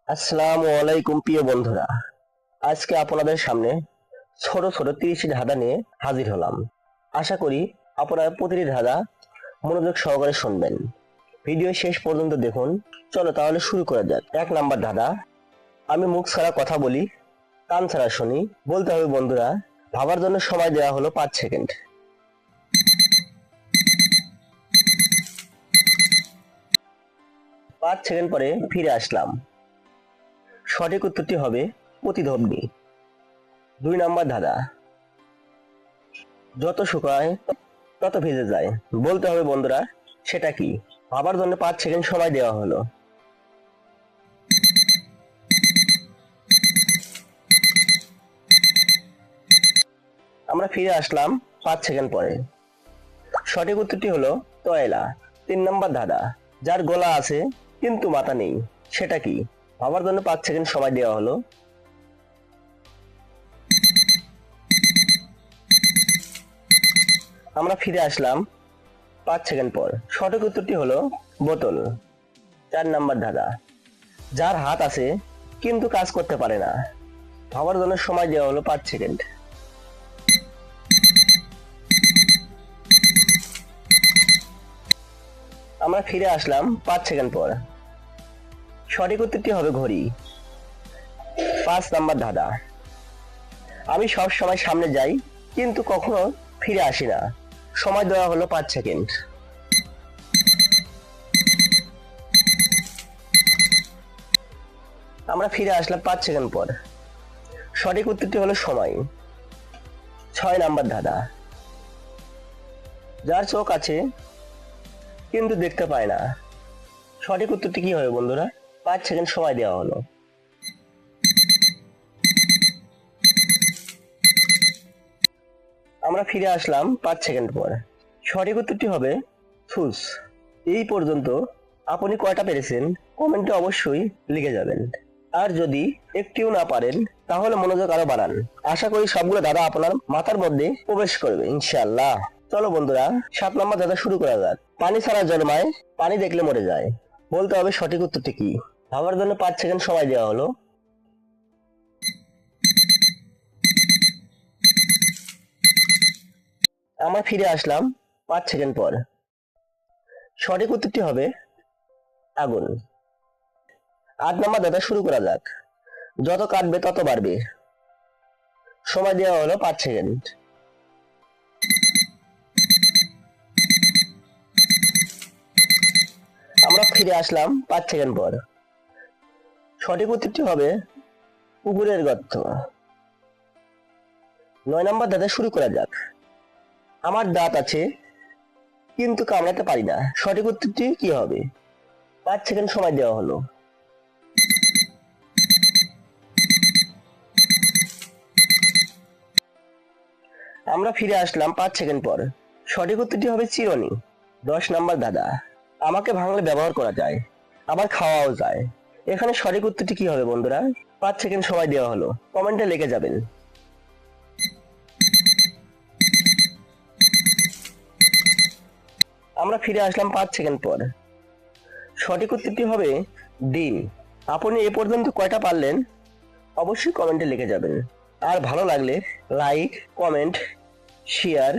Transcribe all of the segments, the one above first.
আসসালামু আলাইকুম প্রিয় বন্ধুরা, আজকে আপনাদের সামনে ছোট ছোট 30টি ধাঁধা নিয়ে হাজির হলাম। আশা করি আপনারা প্রতিটি ধাঁধা মনোযোগ সহকারে শুনবেন। ভিডিও শেষ পর্যন্ত দেখুন। চলো তাহলে শুরু করা যাক। 1 নাম্বার ধাঁধা। আমি মুখ ছাড়া কথা বলি, কান ছাড়া শুনি। বলতে হবে বন্ধুরা। ভাবার জন্য সময় দেওয়া হলো 5 সেকেন্ড। পাঁচ সেকেন্ড পরে ফিরে আসলাম। সঠিক উত্তরটি হবে প্রতিধ্বনি। 2 নাম্বার ধাঁধা। যত শুকায় তত ভিজে যায়। বলতে হবে বন্ধুরা, সেটা কি? ভাবার জন্য 5 সেকেন্ড সময় দেওয়া হলো। আমরা ফিরে আসলাম 5 সেকেন্ড পরে। সঠিক উত্তরটি হলো তয়লা। 3 নাম্বার ধাঁধা। যার গলা আছে কিন্তু মাথা নেই, সেটা কি? ভাবার জন্য 5 সেকেন্ড সময় দেওয়া হলো। আমরা ফিরে আসলাম 5 সেকেন্ড পর। সঠিক উত্তরটি হলো বোতল। 4 নাম্বার ধাঁধা। যার হাত আছে কিন্তু কাজ করতে পারে না। ভাবার জন্য সময় দেওয়া হলো 5 সেকেন্ড। আমরা ফিরে আসলাম 5 সেকেন্ড পর। সঠিক উত্তরটি হবে ঘড়ি। 5 নাম্বার ধাঁধা। আমি সব সময় সামনে যাই কিন্তু কখনো ফিরে আসি না। সময় দেওয়া হলো 5 সেকেন্ড। আমরা ফিরে আসলাম 5 সেকেন্ড পর। সঠিক উত্তরটি হলো সময়। 6 নাম্বার ধাঁধা। যার চোখ আছে কিন্তু দেখতে পায় না। সঠিক উত্তরটি কি হবে বন্ধুরা? 5 সেকেন্ড সময় দেওয়া হলো। আমরা ফিরে আসলাম 5 সেকেন্ড পর। সঠিক উত্তরটি হবে সুস। এই পর্যন্ত আপনি কয়টা পেরেছেন কমেন্টে অবশ্যই লিখে যাবেন। আর যদি একটিও না পারেন তাহলে মনোযোগ আরো বাড়ান। আশা করি সবগুলো ধাঁধা আপনার মাথার মধ্যে প্রবেশ করবে ইনশাআল্লাহ। চলো বন্ধুরা, 7 নাম্বার ধাঁধা শুরু করা যাক। পানি ছাড়া জন্মায়, পানি দেখলে মরে যায়। বলতে হবে সঠিক উত্তরটি কি? ভাবার জন্য 5 সেকেন্ড সময় দেওয়া হলো। আমরা ফিরে আসলাম 5 সেকেন্ড পর। সঠিক উত্তরটি হবে আগুন। 8 নাম্বার ধাঁধা শুরু করা যাক। যত কাটবে তত বাড়বে। সময় দেওয়া হলো 5 সেকেন্ড। আমরা ফিরে আসলাম 5 সেকেন্ড পর। সঠিক উত্তরটি হবে পুকুরের গর্ত। 9 নাম্বার ধাঁধা শুরু করা যাক। আমার দাঁত আছে কিন্তু কামড়াতে পারি না। সঠিক উত্তরটি কি হবে? 5 সেকেন্ড সময় দেওয়া হলো। আমরা ফিরে আসলাম 5 সেকেন্ড পর। সঠিক উত্তরটি হবে চিরুনি। 10 নাম্বার ধাঁধা। আমাকে ভাঙলে ব্যবহার করা যায়, আবার খাওয়াও যায়। এখানে সঠিক উত্তরটি কি হবে বন্ধুরা? 5 সেকেন্ড সময় দেওয়া হলো। কমেন্টে লিখে যাবেন। আমরা ফিরে আসলাম 5 সেকেন্ড পর। সঠিক উত্তরটি হবে ডিম। আপনি এ পর্যন্ত কয়টা পারলেন অবশ্যই কমেন্টে লিখে যাবেন। আর ভালো লাগলে লাইক, কমেন্ট, শেয়ার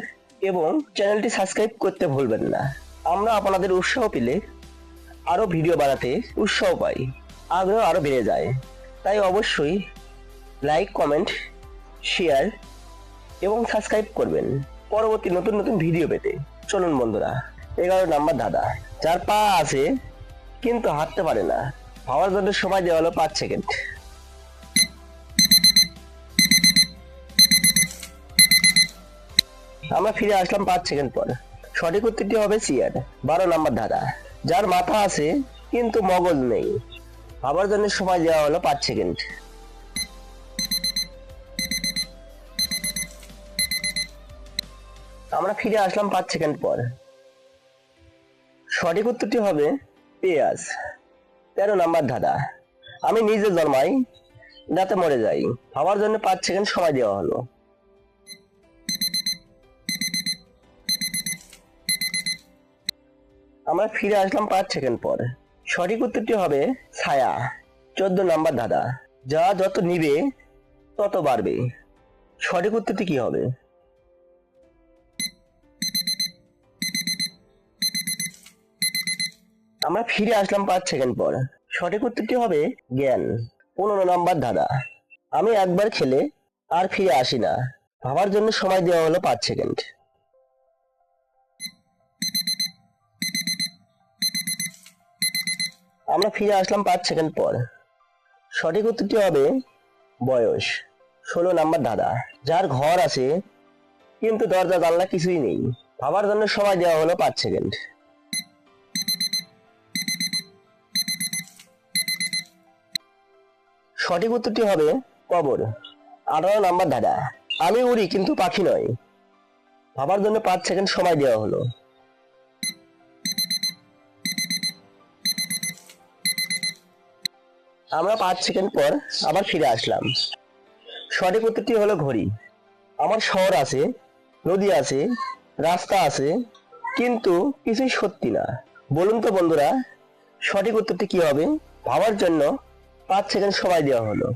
এবং চ্যানেলটি সাবস্ক্রাইব করতে ভুলবেন না। আমরা আপনাদের উৎসাহ পেলে আরো ভিডিও বানাতে উৎসাহ পাই, আগ্রহ আরো বেড়ে যায়। তাই অবশ্যই লাইক, কমেন্ট, শেয়ার এবং সাবস্ক্রাইব করবেন পরবর্তী নতুন নতুন ভিডিও পেতে। চলুন বন্ধুরা, 11 নাম্বার ধাঁধা। যার পা আছে কিন্তু হাঁটতে পারে না। ভাবার জন্য সময় দেওয়া হলো 5 সেকেন্ড। আমরা ফিরে আসলাম 5 সেকেন্ড পর। সঠিক উত্তরটি হবে চেয়ার। 12 নাম্বার ধাঁধা। যার মাথা আছে কিন্তু মগজ নেই। ভাবার জন্য সময় দেওয়া হলো 5 সেকেন্ড। আমরা ফিরে আসলাম 5 সেকেন্ড পর। সঠিক উত্তরটি হবে পেঁয়াজ। 13 নাম্বার ধাঁধা। আমি নিজে জন্মাই, যাতে মরে যাই। ভাবার জন্য 5 সেকেন্ড সময় দেওয়া হলো। আমরা ফিরে আসলাম 5 সেকেন্ড পর। সঠিক উত্তরটি হবে ছায়া। 14 নম্বর ধাঁধা, যা যত নিবে তত বাড়বে। সঠিক উত্তরটি কি হবে? আমরা ফিরে আসলাম 5 সেকেন্ড পর। সঠিক উত্তরটি হবে জ্ঞান। 15 নম্বর ধাঁধা, আমি একবার খেলে আর ফিরে আসি না। ভাবার জন্য সময় দেওয়া হলো 5 সেকেন্ড। আমরা ফিরে আসলাম 5 সেকেন্ড পর। সঠিক উত্তরটি হবে বয়স। 16 নম্বর ধাঁধা, যার ঘর আছে কিন্তু দরজা জানলা কিছুই নেই। ভাবার জন্য সময় দেওয়া হলো 5 সেকেন্ড। সঠিক উত্তরটি হবে কবর। 18 নম্বর ধাঁধা, আমি উড়ি কিন্তু পাখি নয়। ভাবার জন্য 5 সেকেন্ড সময় দেওয়া হলো। আমরা 5 সেকেন্ড পর আবার ফিরে আসলাম। সঠিক উত্তরটি হলো ঘড়ি। আমার শহর আছে, নদী আছে, রাস্তা আছে, কিন্তু কিছুই সত্যি না। বলুন তো বন্ধুরা, সঠিক উত্তরটি কি হবে? ভাবার জন্য 5 সেকেন্ড সময় দেওয়া হলো।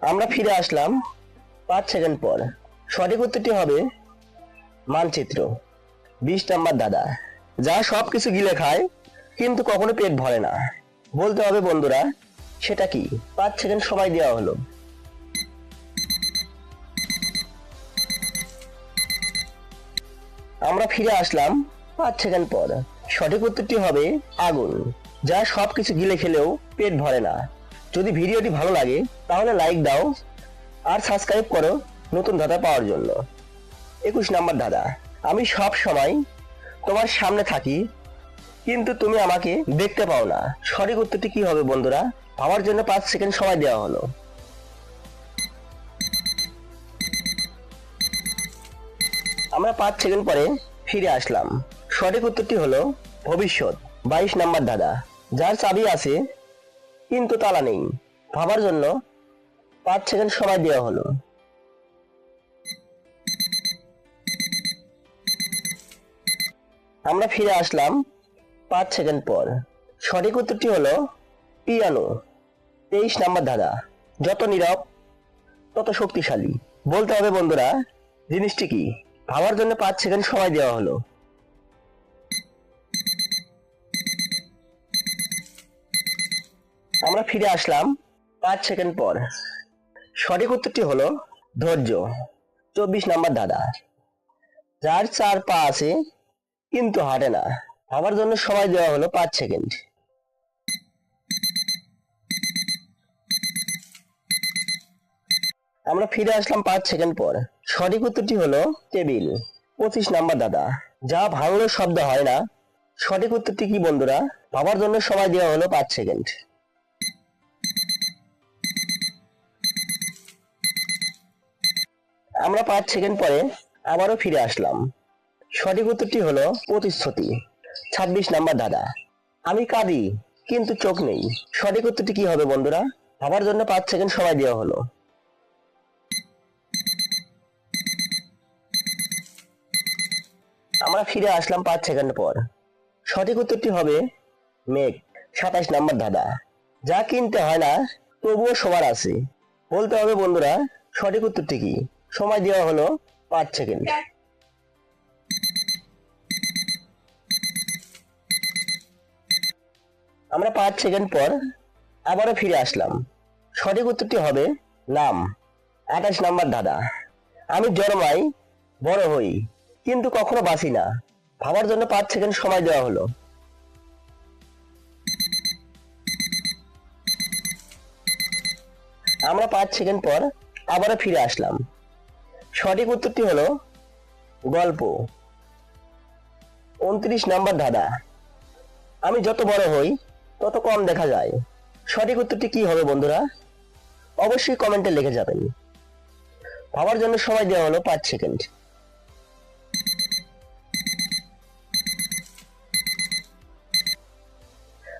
আমরা ফিরে আসলাম 5 সেকেন্ড পর। সঠিক উত্তরটি হবে মানচিত্র। 20 নম্বর ধাঁধা, যা সবকিছু গিলে খায় কিন্তু কখনো পেট ভরে না। বলতে হবে বন্ধুরা, সেটা কি? 5 সেকেন্ড সময় দেওয়া হলো। আমরা ফিরে আসলাম 5 সেকেন্ড পর। সঠিক উত্তরটি হবে আগুন, যা সবকিছু গিলে খেলেও পেট ভরে না। যদি ভিডিওটি ভালো লাগে তাহলে লাইক দাও আর সাবস্ক্রাইব করো নতুন ধাঁধা পাওয়ার জন্য। 21 নম্বর ধাঁধা, আমি সব সময় তোমার সামনে থাকি কিন্তু তুমি আমাকে দেখতে পাও না। সঠিক উত্তরটি কি হবে বন্ধুরা? ভাবার জন্য 5 সেকেন্ড সময় দেওয়া হলো। আমরা 5 সেকেন্ড পরে ফিরে আসলাম। সঠিক উত্তরটি হলো ভবিষ্যৎ। 22 নম্বর ধাঁধা, যার চাবি আছে কিন্তু তালা নেই। ভাবার জন্য 5 সেকেন্ড সময় দেওয়া হলো। আমরা ফিরে আসলাম 5 সেকেন্ড পর। সঠিক উত্তরটি হলো পিয়ানো। 23 নম্বর ধাঁধা, যত নীরব তত শক্তিশালী। বলতে হবে বন্ধুরা, জিনিসটি কি? ভাবার জন্য 5 সেকেন্ড সময় দেওয়া হলো। আমরা ফিরে আসলাম 5 সেকেন্ড পর। সঠিক উত্তরটি হলো ধৈর্য। 24 নম্বর ধাঁধা, যার 4 পা আছে কিন্তু হাঁটে না। ভাবার জন্য সময় দেওয়া হলো 5 সেকেন্ড। আমরা ফিরে আসলাম 5 সেকেন্ড পর। সঠিক উত্তরটি হলো টেবিল। 25 নম্বর ধাঁধা, যা ভাঙলে শব্দ হয় না। সঠিক উত্তরটি কি বন্ধুরা? ভাবার জন্য সময় দেওয়া হলো 5 সেকেন্ড। আমরা 5 সেকেন্ড পরে আবারও ফিরে আসলাম। সঠিক উত্তরটি হলো প্রতিশ্রুতি। 26 নম্বর ধাঁধা, আমি কাঁদি কিন্তু চোখ নেই। সঠিক উত্তরটি কি হবে বন্ধুরা? ভাবার জন্য 5 সেকেন্ড সময় দেওয়া হলো। আমরা ফিরে আসলাম 5 সেকেন্ড পর। সঠিক উত্তরটি হবে মেঘ। 27 নম্বর ধাঁধা, যা কিনতে হয় না তবুও সবার আছে। বলতে হবে বন্ধুরা, সঠিক উত্তরটি কি? সময় দেওয়া হলো 5 সেকেন্ড। আমরা 5 সেকেন্ড পর আবারও ফিরে আসলাম। সঠিক উত্তরটি হবে নাম। 28 নম্বর ধাঁধা, আমি জন্মাই, বড় হই কিন্তু কখনো বাঁচি না। ভাবার জন্য 5 সেকেন্ড সময় দেওয়া হলো। আমরা 5 সেকেন্ড পর আবারও ফিরে আসলাম। সঠিক উত্তরটি হলো গল্প। 29 নম্বর ধাঁধা, আমি যত বড় হই তত কম দেখা যায়। সঠিক উত্তরটি কি হবে বন্ধুরা? অবশ্যই কমেন্টে লিখে যাবেন। ভাবার জন্য সময় দেওয়া হলো 5 সেকেন্ড।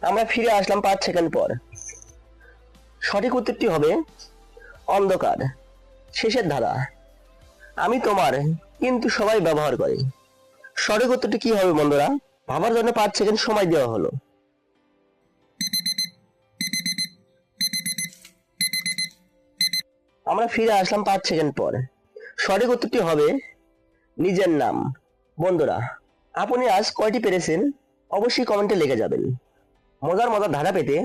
আমরা ফিরে আসলাম 5 সেকেন্ড পর। সঠিক উত্তরটি হবে অন্ধকার। শেষের ধারা, আমি তোমার কিন্তু সবাই ব্যবহার করে। সঠিক উত্তরটি কি হবে বন্ধুরা? ভাবার জন্য 5 সেকেন্ড সময় দেওয়া হলো। আমরা ফিরে আসলাম 5 সেকেন্ড পর। সঠিক উত্তরটি হবে নিজের নাম। বন্ধুরা, আপনি আজ কয়টি পেরেছেন অবশ্যই কমেন্টে লিখে যাবেন। মজার মজার ধারা পেতে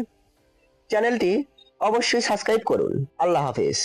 চ্যানেলটি অবশ্যই সাবস্ক্রাইব করুন। আল্লাহ হাফেজ।